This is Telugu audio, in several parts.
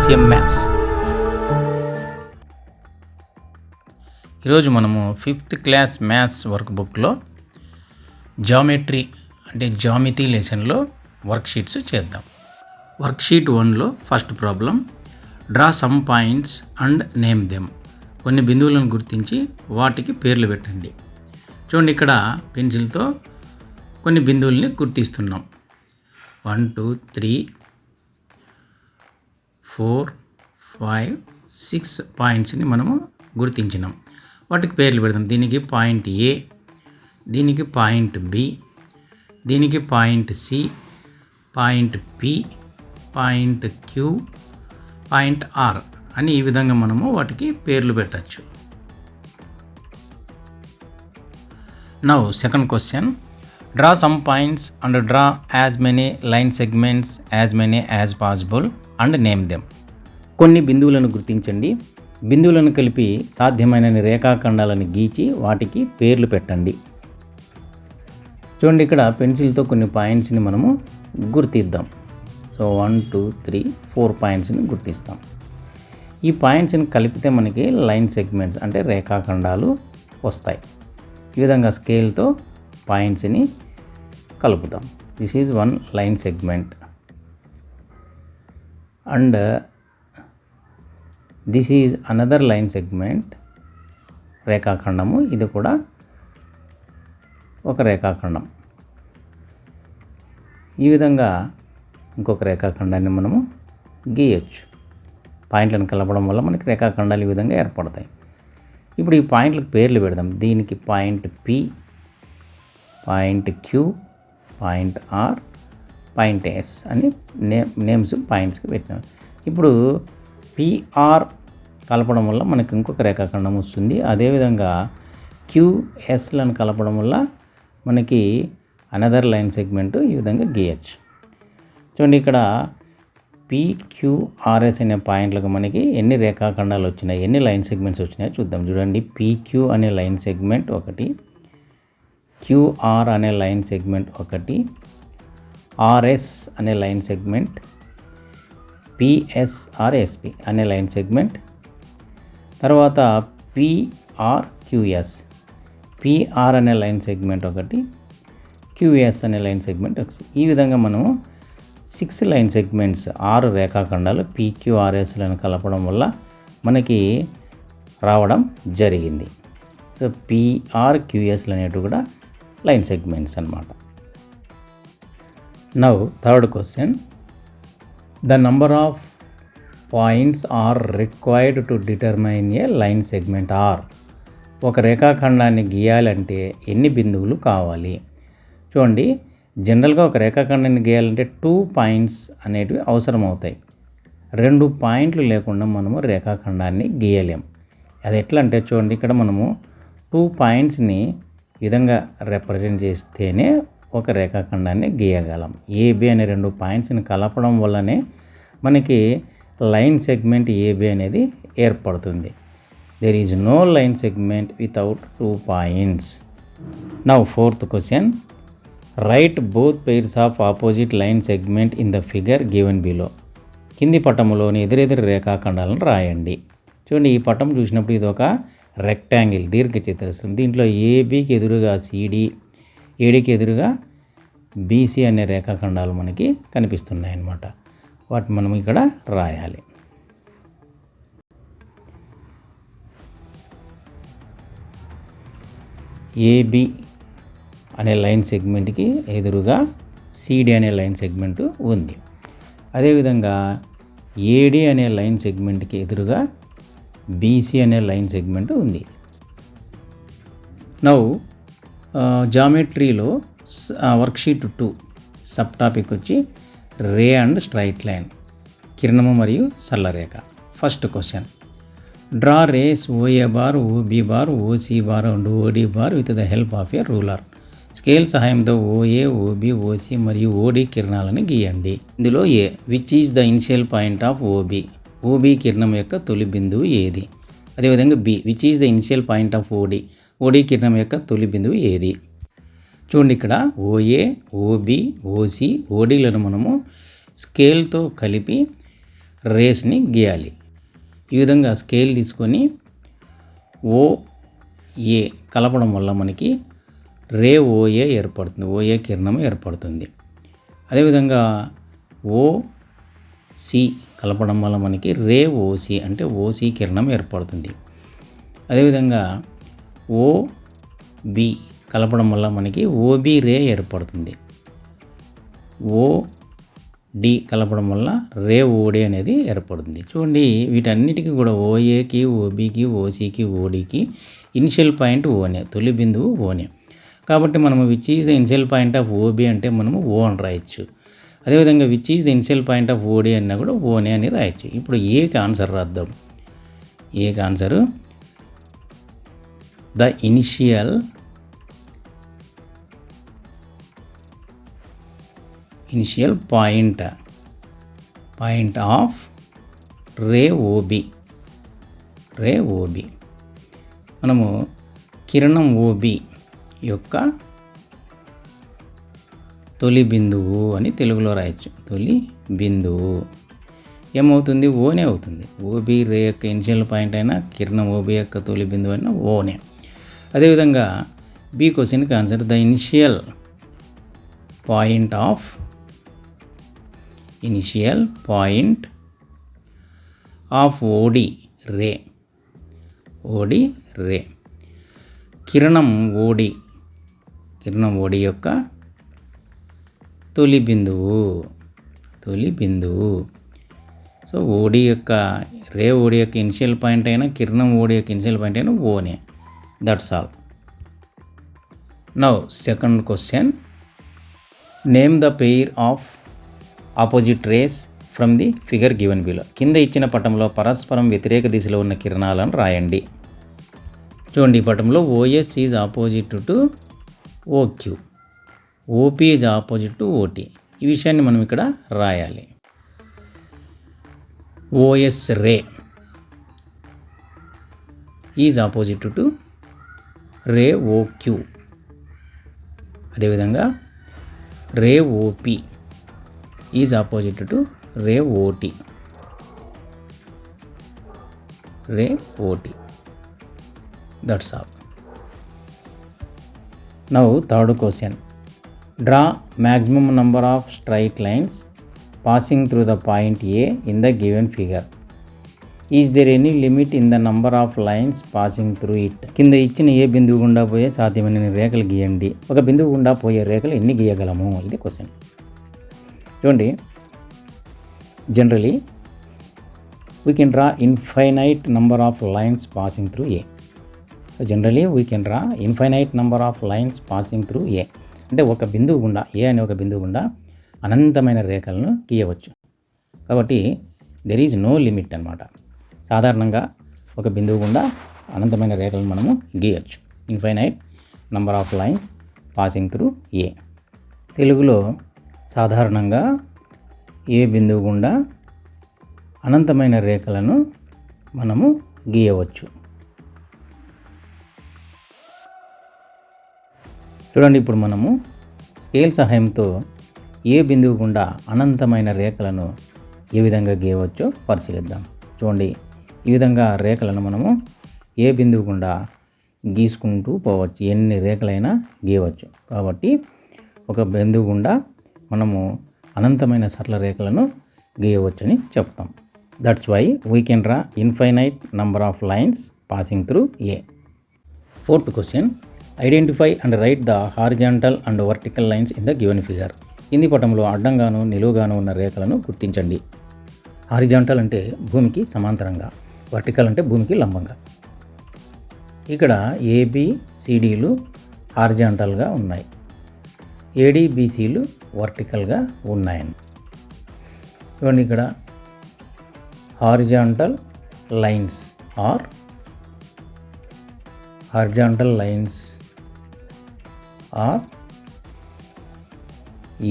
SCM maths. ఈరోజు మనము 5th క్లాస్ మ్యాథ్స్ వర్క్ బుక్లో జామెట్రీ అంటే జామితి లెసన్లో వర్క్షీట్స్ చేద్దాం. వర్క్షీట్ 1లో first problem, draw some points and name them. కొన్ని బిందువులను గుర్తించి వాటికి పేర్లు పెట్టండి. చూడండి, ఇక్కడ పెన్సిల్తో కొన్ని బిందువుల్ని గుర్తిస్తున్నాం. 1 2 3 4 5 6 పాయింట్స్ని మనము గుర్తించినాం. వాటికి పేర్లు పెడదాం. దీనికి పాయింట్ ఏ, దీనికి పాయింట్ బి, దీనికి point C, point P, point Q, point R అని ఈ విధంగా మనము వాటికి పేర్లు పెట్టచ్చు. Now second question, draw some points and draw as many line segments as many as possible and name them. కొన్ని బిందువులను గుర్తించండి, బిందువులను కలిపి సాధ్యమైన రేఖాఖండాలను గీచి వాటికి పేర్లు పెట్టండి. చూడండి, ఇక్కడ పెన్సిల్తో కొన్ని పాయింట్స్ని మనము గుర్తిద్దాం. సో 1 2 3 4 పాయింట్స్ని గుర్తిస్తాం. ఈ పాయింట్స్ని కలిపితే మనకి లైన్ సెగ్మెంట్స్ అంటే రేఖాఖండాలు వస్తాయి. ఈ విధంగా స్కేల్తో పాయింట్స్ని కలుపుతాం. This is one line segment and this is another line segment, రేఖాఖండము. ఇది కూడా ఒక రేఖాఖండం. ఈ విధంగా ఇంకొక రేఖాఖండాన్ని మనము గీయచ్చు. పాయింట్లను కలపడం వల్ల మనకి రేఖాఖండాలు ఈ విధంగా ఏర్పడతాయి. ఇప్పుడు ఈ పాయింట్లకు పేర్లు పెడదాం. దీనికి point P, point Q, point R, point S అని నేమ్స్ పాయింట్స్కి పెట్టినాం. ఇప్పుడు పిఆర్ కలపడం వల్ల మనకు ఇంకొక రేఖాఖండం వస్తుంది. అదేవిధంగా క్యూఎస్లను కలపడం వల్ల మనకి అనదర్ లైన్ సెగ్మెంట్ ఈ విధంగా గీయచ్చు. చూడండి, ఇక్కడ పిక్యూఆర్ఎస్ అనే పాయింట్లకు మనకి ఎన్ని రేఖాఖండాలు వచ్చినాయి, ఎన్ని లైన్ సెగ్మెంట్స్ వచ్చినాయో చూద్దాం. చూడండి, పిక్యూ అనే లైన్ సెగ్మెంట్ ఒకటి, క్యూఆర్ అనే లైన్ సెగ్మెంట్ ఒకటి, ఆర్ఎస్ అనే లైన్ సెగ్మెంట్, పిఎస్ఆర్ఎస్పి అనే లైన్ సెగ్మెంట్, తర్వాత పిఆర్క్యూఎస్, పిఆర్ అనే లైన్ సెగ్మెంట్ ఒకటి, క్యూఎస్ అనే లైన్ సెగ్మెంట్ ఒకటి. ఈ విధంగా మనము 6 లైన్ సెగ్మెంట్స్, 6 రేఖాఖండాలు పిక్యూఆర్ఎస్లను కలపడం వల్ల మనకి రావడం జరిగింది. సో పిఆర్క్యూఎస్లు అనేటివి కూడా లైన్ సెగ్మెంట్స్ అన్నమాట. Now third question, the number of points are required to determine a line segment are. ఒక రేఖాఖండాన్ని గీయాలంటే ఎన్ని బిందువులు కావాలి? చూడండి, జనరల్గా ఒక రేఖాఖండాన్ని గీయాలంటే 2 పాయింట్స్ అనేటివి అవసరం అవుతాయి. 2 పాయింట్లు లేకుండా మనము రేఖాఖండాన్ని గీయలేం. అది ఎట్లా అంటే చూడండి, ఇక్కడ మనము 2 పాయింట్స్ని ఈ విధంగా రిప్రజెంట్ చేస్తేనే ఒక రేఖాఖండాన్ని గీయగలం. ఏబి అనే 2 పాయింట్స్ని కలపడం వల్లనే మనకి లైన్ సెగ్మెంట్ ఏబి అనేది ఏర్పడుతుంది. There is no line segment without 2 points. Now fourth question, write both pairs of opposite line segment in the figure given below. కింది పటంలోని ఎదురెదురు రేఖాఖండాలను రాయండి. చూడండి, ఈ పటం చూసినప్పుడు ఇది ఒక రెక్టాంగిల్, దీర్ఘచతురస్రం. దీంట్లో ఏబికి ఎదురుగా సిడి, ఏడికి ఎదురుగా బీసీ అనే రేఖాఖండాలు మనకి కనిపిస్తున్నాయి అన్నమాట. వాటిని మనం ఇక్కడ రాయాలి. ఏబి అనే లైన్ సెగ్మెంట్కి ఎదురుగా సిడి అనే లైన్ సెగ్మెంట్ ఉంది. అదేవిధంగా ఏడి అనే లైన్ సెగ్మెంట్కి ఎదురుగా బీసీ అనే లైన్ సెగ్మెంట్ ఉంది. నౌ జామెట్రీలో వర్క్షీట్ 2 సబ్ టాపిక్ వచ్చి రే అండ్ స్ట్రైట్ లైన్, కిరణము మరియు సరళరేఖ. First question, draw rays OA bar, OB bar, OC bar and OD bar with the help of a ruler. Scale సహాయంతో ఓఏ, ఓబి, ఓసి మరియు ఓడి కిరణాలను గీయండి. ఇందులో A, which is the initial point of OB, OB కిరణం యొక్క తొలి బిందువు ఏది? అదేవిధంగా B, which is the initial point of ఓడి, ఓడి కిరణం యొక్క తొలి బిందువు ఏది? చూడండి, ఇక్కడ ఓఏ, ఓబి, ఓసి, ఓడీలను మనము స్కేల్తో కలిపి రేస్ని గీయాలి. ఈ విధంగా స్కేల్ తీసుకొని ఓఏ కలపడం వల్ల మనకి రే ఓఏ ఏర్పడుతుంది, ఓఏ కిరణం ఏర్పడుతుంది. అదేవిధంగా ఓసి కలపడం వల్ల మనకి రే ఓసి అంటే ఓసి కిరణం ఏర్పడుతుంది. అదేవిధంగా ఓబి కలపడం వల్ల మనకి ఓబి రే ఏర్పడుతుంది. ఓడి కలపడం వల్ల రే ఓడి అనేది ఏర్పడుతుంది. చూడండి, వీటన్నిటికీ కూడా ఓఏకి, ఓబికి, ఓసికి, ఓడికి ఇనిషియల్ పాయింట్ ఓనే, తొలి బిందువు ఓనే. కాబట్టి మనము which is the initial point of OB అంటే మనము ఓ అని రాయొచ్చు. అదేవిధంగా which is the initial point of OD అన్నా కూడా ఓనే అని రాయొచ్చు. ఇప్పుడు ఏకి ఆన్సర్ రాద్దాం. ఏకి answer the initial point of ray O B. మనము కిరణం ఓబి యొక్క తొలి బిందువు అని తెలుగులో రాయొచ్చు. తొలి బిందువు ఏమవుతుంది? ఓనే అవుతుంది. ఓబి రే యొక్క ఇనిషియల్ పాయింట్ అయినా, కిరణం ఓబి యొక్క తొలి బిందువు అయినా ఓనే. అదేవిధంగా బి క్వశ్చన్కి answer the initial point of OD ray. కిరణం ఓడి యొక్క తొలి బిందువు. సో ఓడి యొక్క ఇనిషియల్ పాయింట్ అయినా, కిరణం ఓడి యొక్క ఇనిషియల్ పాయింట్ అయినా ఓనే. That's all. Now second question, name the pair of opposite rays from the figure given below. కింద ఇచ్చిన పటంలో పరస్పరం వ్యతిరేక దిశలో ఉన్న కిరణాలను రాయండి. చూడండి, ఈ పటంలో OS is opposite to OQ, OP is opposite to OT. ఈ విషయాన్ని మనం ఇక్కడ రాయాలి. OS ray is opposite to ray OQ. అదేవిధంగా ray OP is opposite to ray OT. That's all. Now third question, draw maximum number of straight lines passing through the point A in the given figure. Is there any limit in the number of lines passing through it? కింద ఇచ్చిన ఏ బిందువు గుండా పోయే సాధ్యమైన రేఖలు గీయండి. ఒక బిందువు గుండా పోయే రేఖలు ఎన్ని గీయగలము? ఇది క్వశ్చన్. చూడండి, generally we can draw infinite number of lines passing through A. So generally we can draw infinite number of lines passing through A. అంటే ఒక బిందువు గుండా, ఏ అనే ఒక బిందువు గుండా అనంతమైన రేఖలను గీయవచ్చు. కాబట్టి దెర్ ఈజ్ నో లిమిట్ అన్నమాట. సాధారణంగా ఒక బిందువు గుండా అనంతమైన రేఖలను మనము గీయవచ్చు. Infinite number of lines passing through ఏ. తెలుగులో సాధారణంగా ఏ బిందువు గుండా అనంతమైన రేఖలను మనము గీయవచ్చు. చూడండి, ఇప్పుడు మనము స్కేల్ సహాయంతో ఏ బిందువు గుండా అనంతమైన రేఖలను ఏ విధంగా గీయవచ్చో పరిశీలిద్దాం. చూడండి, ఈ విధంగా రేఖలను మనము ఏ బిందువు గుండా గీసుకుంటూ పోవచ్చు. ఎన్ని రేఖలైనా గీయవచ్చు. కాబట్టి ఒక బిందువు గుండా మనము అనంతమైన సరళ రేఖలను గీయవచ్చని చెప్తాం. That's why we can draw infinite number of lines passing through A. Fourth question, identify and write the horizontal and vertical lines in the given figure. కింది పటంలో అడ్డంగాను నిలువుగాను ఉన్న రేఖలను గుర్తించండి. హారిజాంటల్ అంటే భూమికి సమాంతరంగా, వర్టికల్ అంటే భూమికి లంబంగా. ఇక్కడ ఏబిసిడీలు హారిజాంటల్గా ఉన్నాయి, ఏడిబిసిలు వర్టికల్గా ఉన్నాయని. చూడండి, ఇక్కడ horizontal lines are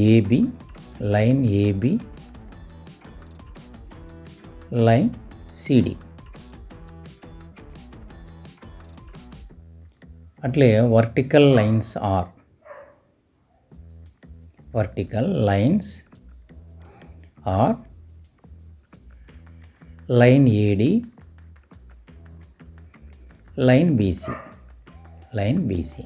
AB, line AB, line CD. అట్లే vertical lines are line AD, line BC.